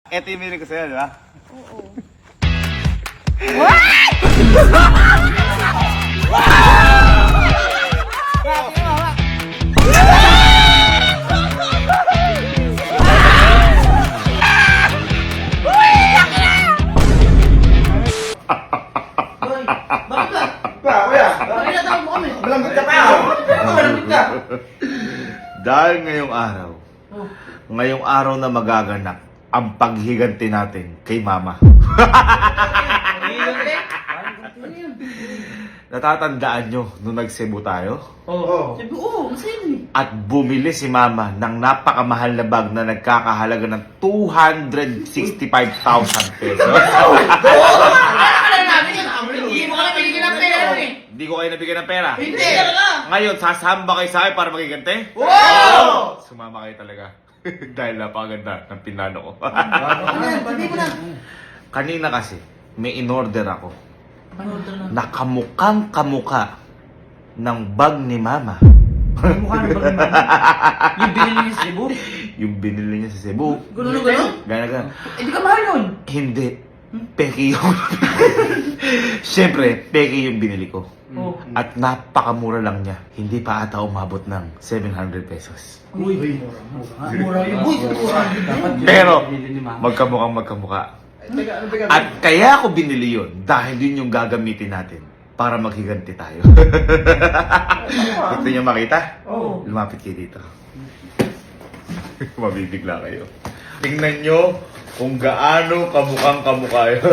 Ito yung binili ko sa'yo, di ba? Oo. Dahil ngayong araw na magaganap ang paghiganti natin kay Mama. Natatandaan nyo nung nag-Cebu tayo? Oo. Sabi, oo, masaya At bumili si Mama ng napakamahal na bag na nagkakahalaga ng 265,000 pesos. Hindi mo ka nabigyan ng pera eh. Hindi ko kayo nabigyan ng pera. Hindi talaga. Ngayon, sasamba kayo sa akin para magigante? Wow! Sumama kayo talaga. Dahil napakaganda ng pinlano ko. Sabi mo na. Kanina kasi, may in-order ako. Ano ito na? Nakamukhang kamuka ng bag ni Mama. Mukha na ba naman? Yung binili niya sa Cebu? Yung binili niya sa Cebu. Gano'n na gano'n? Gana. Hindi ka mahal nun. Hindi. Peki yung... Siyempre, peki yung binili ko. Oo. At napakamura lang niya. Hindi pa ata umabot ng 700 pesos. Uy, mura yun. Uy, Pero, magkamukha. At kaya ako binili yun dahil yun yung gagamitin natin para maghiganti tayo. Gusto niyo makita? Oo. Lumapit kayo dito. Mabibigla kayo. Tingnan nyo kung gaano kamukha yun.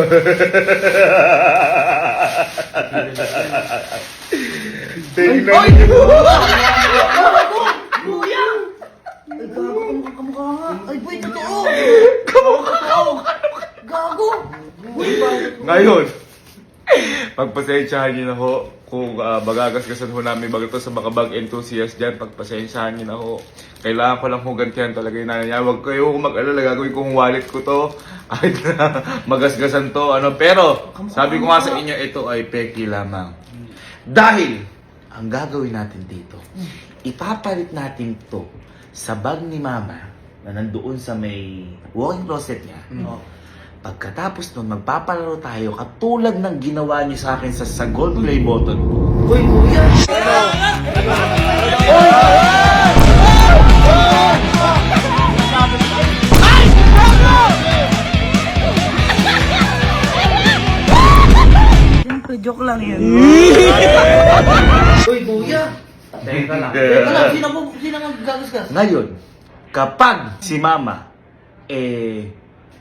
Tingnan nyo. Kuya! Ay, gago, kamukha nga. Ay, boy, totoo! Gago! Ngayon, pagpasensyahan nyo na ho kung magagasgasan ho namin bagito sa mga bag enthusiast dyan, pagpasensyahan nyo na ho. Kailangan ko lang ho gantihan talaga yung nanay niya. Huwag kayo mag-alala, gagawin kong wallet ko to. Kahit na magasgasan to. Pero, sabi ko nga sa inyo, ito ay peki lamang. Dahil, ang gagawin natin dito, ipapalit natin to sa bag ni Mama na nandoon sa may walk-in closet niya. Pagkatapos nun, magpapalaro tayo katulad ng ginawa niyo sa akin sa gold play button. Uy, kuya! Siyempre, joke lang yun. Uy, kuya! Teka lang. Teka lang, sino ang gagasgas? Ngayon, kapag si Mama,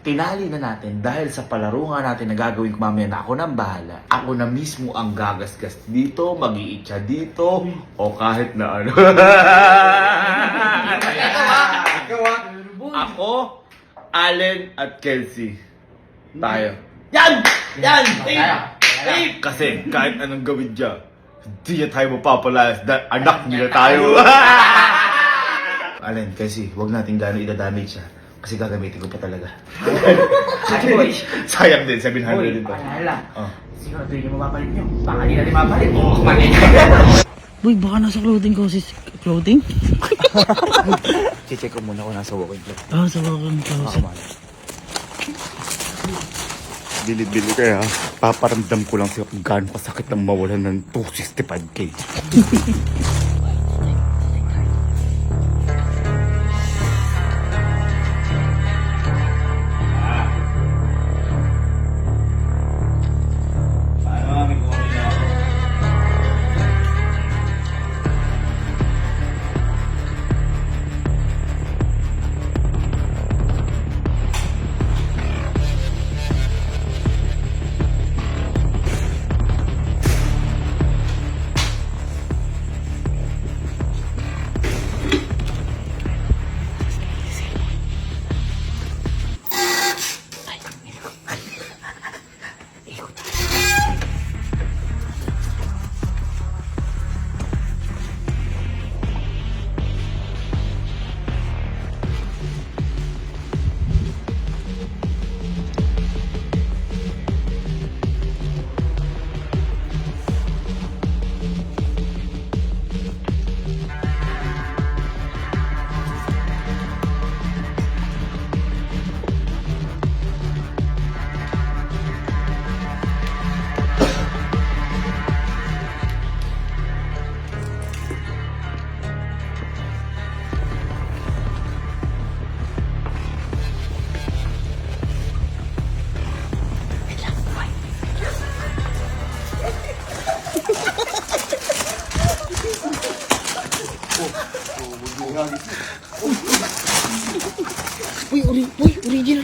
tinali na natin dahil sa palaro nga natin na gagawin ko mamaya na ako nang bahala. Ako na mismo ang gagasgas dito, mag-iitsa dito, o kahit na ano. Ako, Allen at Kelsey. Tayo. Yan! Yan! Tape! Kasi kahit anong gawin dyan, hindi niya tayo mapapalayas dahil anak nila tayo. Allen, Kelsey, huwag natin gano'n idadamage siya. Kasi gagamitin ko pa talaga. Sayang din, 700 din pa. Paalala. Oh. Siguro ito yung mapapalit nyo. Baka di natin mapalit. Oo, Uy, baka nasa clothing ko si clothing? Check ko muna kung nasa walk-in closet. Ah, sa walk-in closet. Bili-bili kaya, paparamdam ko lang siya kung gaano kasakit ang mawalan ng 265K.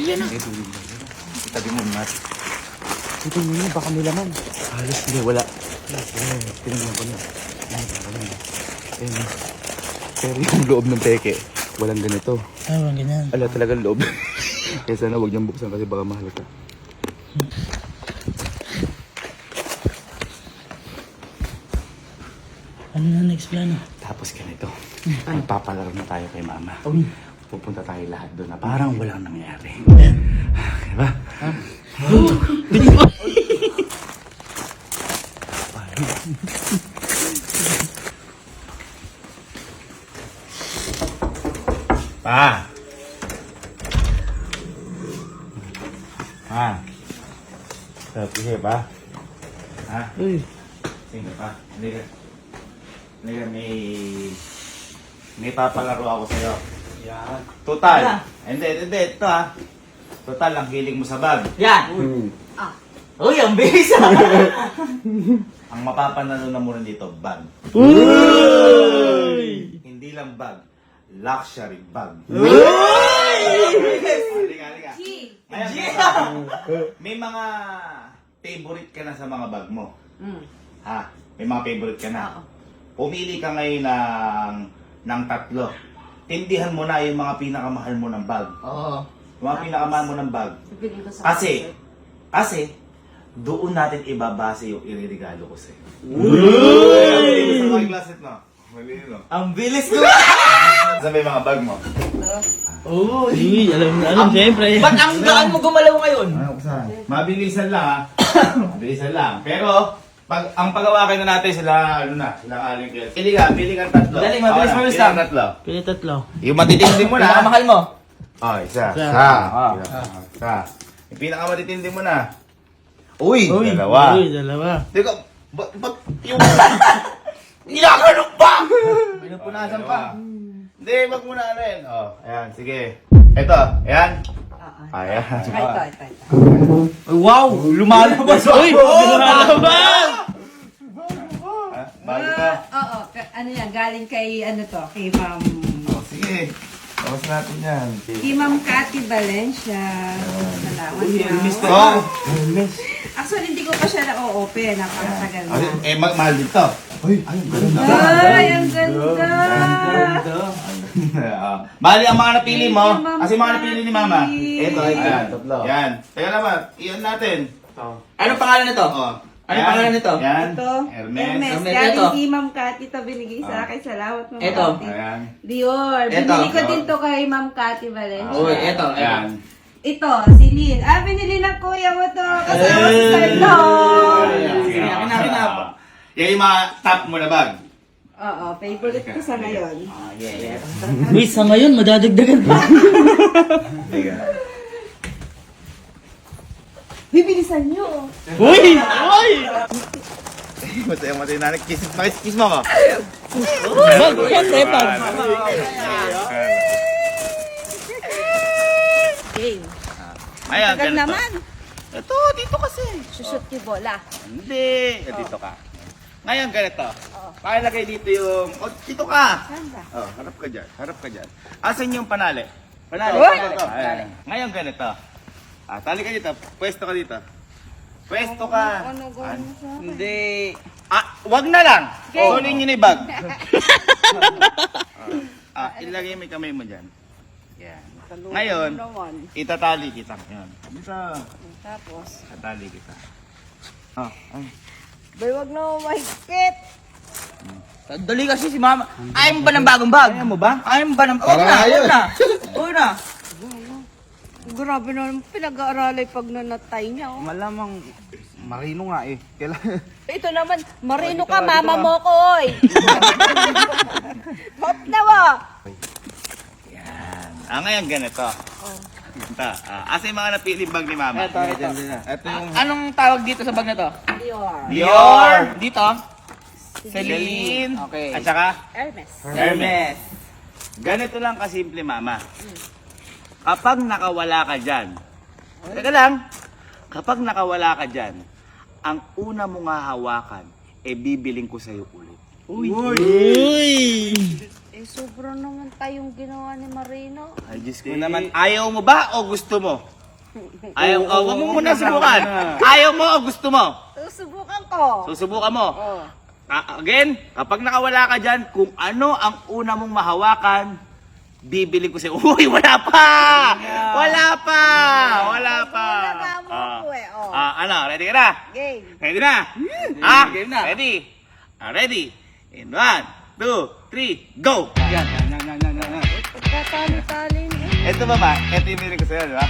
yan ah. Ito, itabi mo, Mat. Ito mo baka may laman. Halos hindi, wala. Tinignan ko na. Ayun. Pero yung loob ng peke, walang ganito. Ay, walang ganyan. Ala talagang loob. Kaya sana huwag niyang buksan kasi baka mahalata. Ano na next plano? Tapos ganito, magpapalaro na tayo kay Mama. Uy. Pupunta tayo lahat doon na parang walang nangyari. Diba? Pa! Ha? Sarap kasi pa? Ha? Uy. Sige pa. Hindi ka, may papalaro ako sa'yo. Yan. Total. Hindi, ito ha. Total, ang hiling mo sa bag. Yan. Uy, ang bilis ah. Ang mapapanalo na muna dito, bag. Uy! Hindi lang bag, luxury bag. Halika. Ngayon, may mga favorite ka na sa mga bag mo. Ha? May mga favorite ka na. Pumili ka ngayon ng 3. Tindihan mo na yung mga pinakamahal mo ng bag. Oo. Yung mga pinakamahal mo ng bag. Kasi, doon natin ibabase yung iririgalo ko sa'yo. Uy! Sa mga classmate mo. Malino. Ang bilis ko. Saan ba yung mga bag mo? Uy, alam, syempre. Ba't ang gaan mo gumalaw ngayon? Ano ko saan? Mabilisan lang ha. Mabilisan lang. Pero, ang pagawakan na natin sila, sila aling kaya. Pili ka 3. Dali, mabilis, mabilis lang. lang. 3. Pili 3. Yung matitindi mo na. Pinakamahal mo? Isa. Isa. Yung pinakamatitindi mo na. Uy, 2. Teka, ba't yung... Nilakanog pa! Pinupunasan pa. Hindi, wag mo na rin. Ayan, sige. Ito, ayan. Ayan. Wow! Lumalabas! Uy! Lumalabas! Bago ka. Oo, ano yan, galing kay, ano to, kay Ma'am, Sige. Tapos natin yan. kay Ma'am Cathy Valencia. Salamat Oh! Actually, hindi ko pa siya na-open, napakatagal na. Mahal dito. Uy, ay, ganda. Ay, ang ganda! Bali, ang mga napili mo, Thank you, Ma'am kasi mga napili ni Mama. Cathy. Ito, yan. Yan. Teka naman, iyan natin. Anong pangalan nito? Anong pangalan nito? Yan. Ito, Hermes. Hermes. Hermes, Galing ito. kay Ma'am Cathy to binigay sa akin. Salamat, Ma'am Ito. Cathy. Ayan. Dior. Ito. Binili ko din to kay Ma'am Cathy Valencia. Uy, eto. Ayan. Ito, si Lynn. Binili ng kuya mo to. Kasama si Salton. Sige, akin na. Yan yung mga top mo na bag. Oo, favorite ko sa ngayon. Yeah. Uy, sa ngayon, madadagdagan pa. Teka. Bibilisan nyo. Uy! Uy! Matay na. Kiss mo ako. Bag, syempre, bag. Game. Ayan, Tagal ganito. naman. Ito, dito kasi. Sushoot yung bola. Hindi. Dito ka. Ngayon, ganito. Pakilagay dito yung... dito ka. Saan ba? Harap ka dyan. Harap ka dyan. Asan yung panali? Panali. Ayan. Ngayon, ganito. Tali ka dito. Pwesto ka dito. Pwesto ka. Ano gawin mo sa akin? Hindi. Wag na lang. Okay. Kunin nyo na yung bag. Ilagay mo yung kamay mo dyan. Yan. Ngayon, Naman. itatali kita. Yan. Dito. Tapos, Itatali kita. bay, wag na mahigpit. Dali kasi si Mama. Ayaw mo ba ng bagong bag? Ayaw mo ba? Ayaw mo ba ng... Para ayun. Huwag na. Grabe naman, pinag-aaralay pag nanatay niya. Oh. Malamang marino nga eh. Ito naman, marino ka, mama mo ko, oy. Hop na wa. Yan. Ngayon ganito. Ito. Asa yung mga napili bag ni Mama? Ito. Ito yung... Anong tawag dito sa bag na to? Dior. Dior. Dito? Celine. Okay. At saka Hermes. Hermes. Ganito lang kasimple, Mama. Kapag nakawala ka dyan, teka lang, kapag nakawala ka dyan, ang una mong hahawakan, bibiling ko sa'yo ulit. Uy! Sobra naman tayong ginawa ni Marino. Ay, Diyos ko naman, ayaw mo ba o gusto mo? Ayaw, wag mo muna subukan. Ayaw mo o gusto mo? Susubukan ko. Susubukan mo. Oh. Again, kapag nakawala ka dyan, kung ano ang una mong mahawakan, bibili ko sa'yo. Uy, wala pa! Wala pa! Wala pa! Wala mo ako eh, oh. Ano, ready ka na? Game. Ready na? Game na. Ready? Ready? In 1, 2, 3, go! Yan. Pagkatali-tali niya. Ito ba? Ito yung binili ko sa'yo, di ba?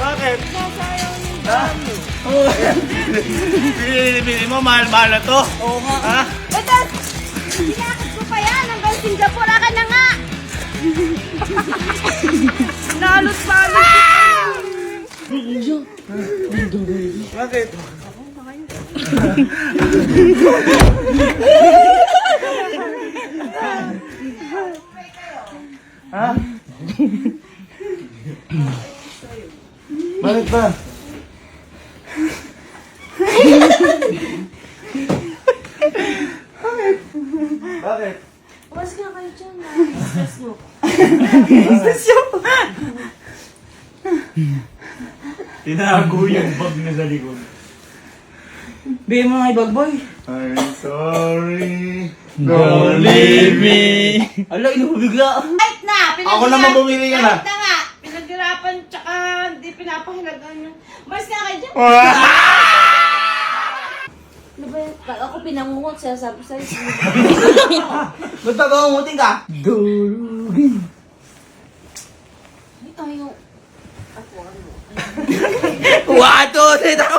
Bakit? Binili mo, mahal-mahal na to. Oo nga. Ha? Ito, hinakit ko pa yan. Hanggang Singapore ka na nga. Nalot-balot. Bakit? Ha? Bakit ba? Bakit? Uwas nga kayo dyan. Stress mo. Tinago yung bag na sa likod. Bigay mo nga ibag boy. I'm sorry. Don't leave me. Ala, inubigla. Kahit na. Ako naman bumili ka na. Kahit na nga. Pinaghirapan tsaka hindi pinapahalagaan yun. Uwas nga kayo dyan. Ano ba yan? Pag ako pinangungot, sinasabi sa'yo. Ba't pag-uumutin ka? Durugin. Ay, tayo. Ako, ano? Wato! Dito!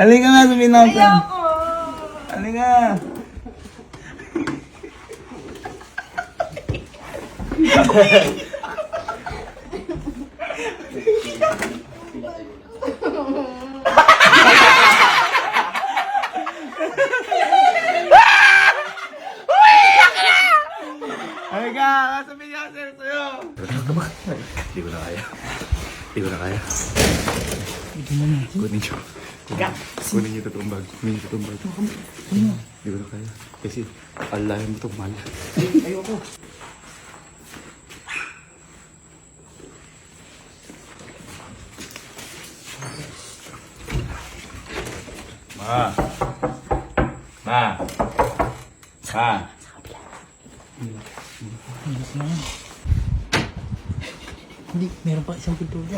Halika nga, suminaw ka. Ayoko. Halika. Halika, kasabihin niya sa'yo. Hindi ko na kaya. Hindi ko na kaya. Kunin niyo. Kunin niyo itong bag. Kunin niyo itong bag. Hindi ko na kaya. Kasi, alahin mo itong mahal. Ayoko. Ma. Ma. Ma. Hindi, meron pa isang pintura.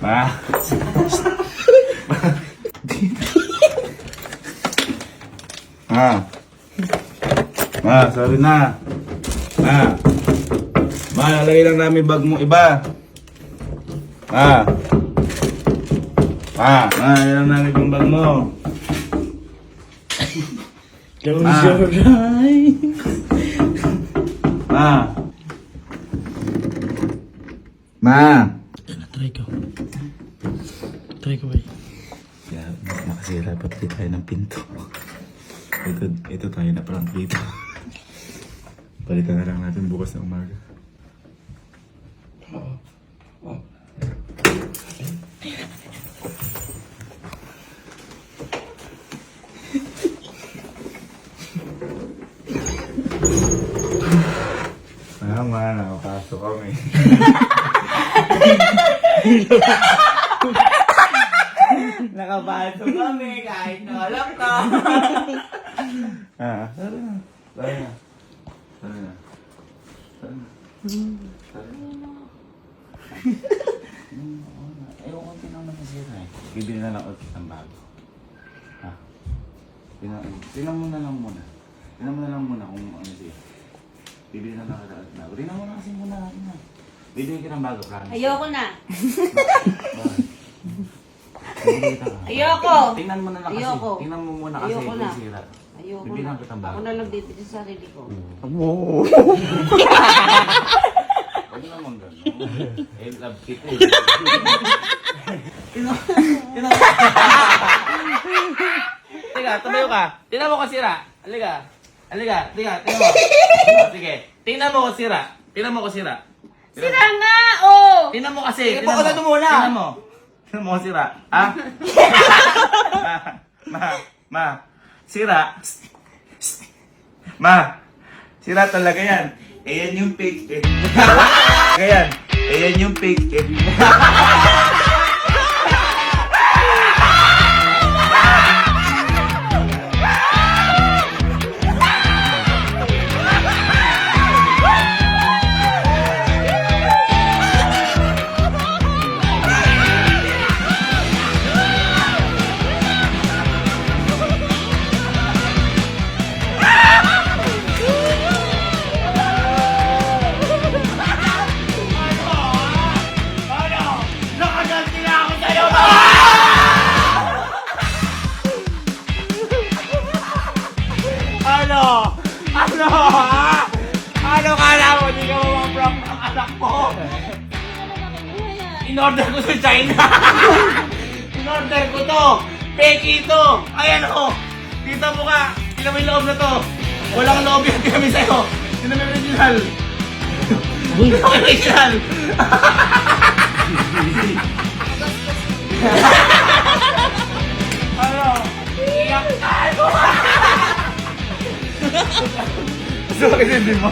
Ma. Sorry na. Nalagay lang namin bag mo iba. Nalagay lang namin yung bag mo. Close your eyes. Try ko. Try ko ba? Yeah, makasira pati tayo ng pinto. Ito tayo na parang dito. Palitan na lang natin bukas ng umaga. Nakapasok kami. Nakapasok kami kahit nakalak ka. Tara na. Ayaw ko tinang masisira eh. Bibili na lang ulit ng bago. Tingnan mo na lang muna. Tingnan mo na lang muna kung ano siya. Bibili na lang ulit ng bago. Tingnan mo na kasi muna. Bibili ka ng bago, promise. Ayoko na. Bibili ka. Ayoko. Tingnan mo na lang kasi. Ayoko. Tingnan mo muna kasi Ayoko kung na. sira. Ayoko Bibilang na. kitang bago. Ako na lang bibili sa sarili ko. Huwag naman gano'n. Love kita eh. Teka, tumayo ka. Tingnan mo kung sira. Halika. Tingnan mo. Sige. Tingnan mo kung sira. Tingnan mo Sira nga! Oh! Tingnan mo kasi. Tingnan mo muna. Tingnan mo kung sira. Ha? Ma. Sira. Sira talaga yan. Ayan yung fake eh. Ayan yung fake eh. Ano kala mo? Di ka mamaprank ng anak mo? In-order ko sa China. In-order ko to. Peki ito. Ayan o. Kita mo ka. Tingnan mo yung loob na to. Walang loob yan kami sa'yo. Tingnan mo yung original. Tingnan mo yung original. Ano? Iyak tayo. Bakit hindi mo?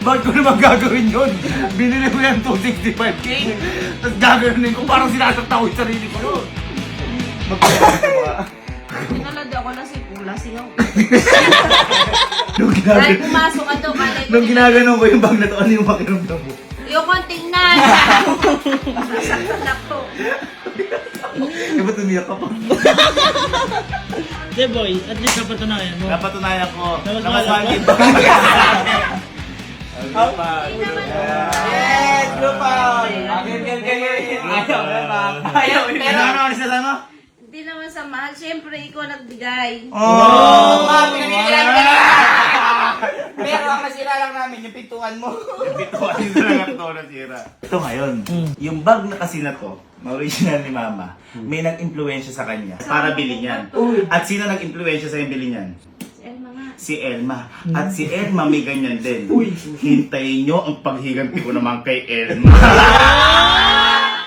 Bakit ko naman gagawin yun? Binili ko yan 265k. Tapos gagawin ko parang sinasakta ko yung sarili ko yun. Pinalad ako na si Pula. Singaw. Nung Dahil pumasok ka doon, malay ko. Nung ginaganon ko yung bag na to, ano yung makiramdam mo? Ayoko ang tingnan. Nasaktan ako. Eh, ba't umiyak ka pa? Hey boy, at least napatunayan mo. Napatunayan ko. Mas Na mas mahal mahal ba? kita. Yes, lupa! Ayaw. Pero ano ang isa mo? Hindi naman sa mahal. Siyempre, ikaw nagbigay. Pero ang nasira lang namin, yung pintuan mo. Yung pituan yung lang ito nasira. Ito ngayon, yung bag na kasi na to, na original ni Mama, may nag-impluensya sa kanya para bilhin yan. At sino nag-impluensya sa yung bilhin yan? Si Elma nga. Si Elma. At si Elma may ganyan din. Hintayin nyo ang paghiganti ko naman kay Elma.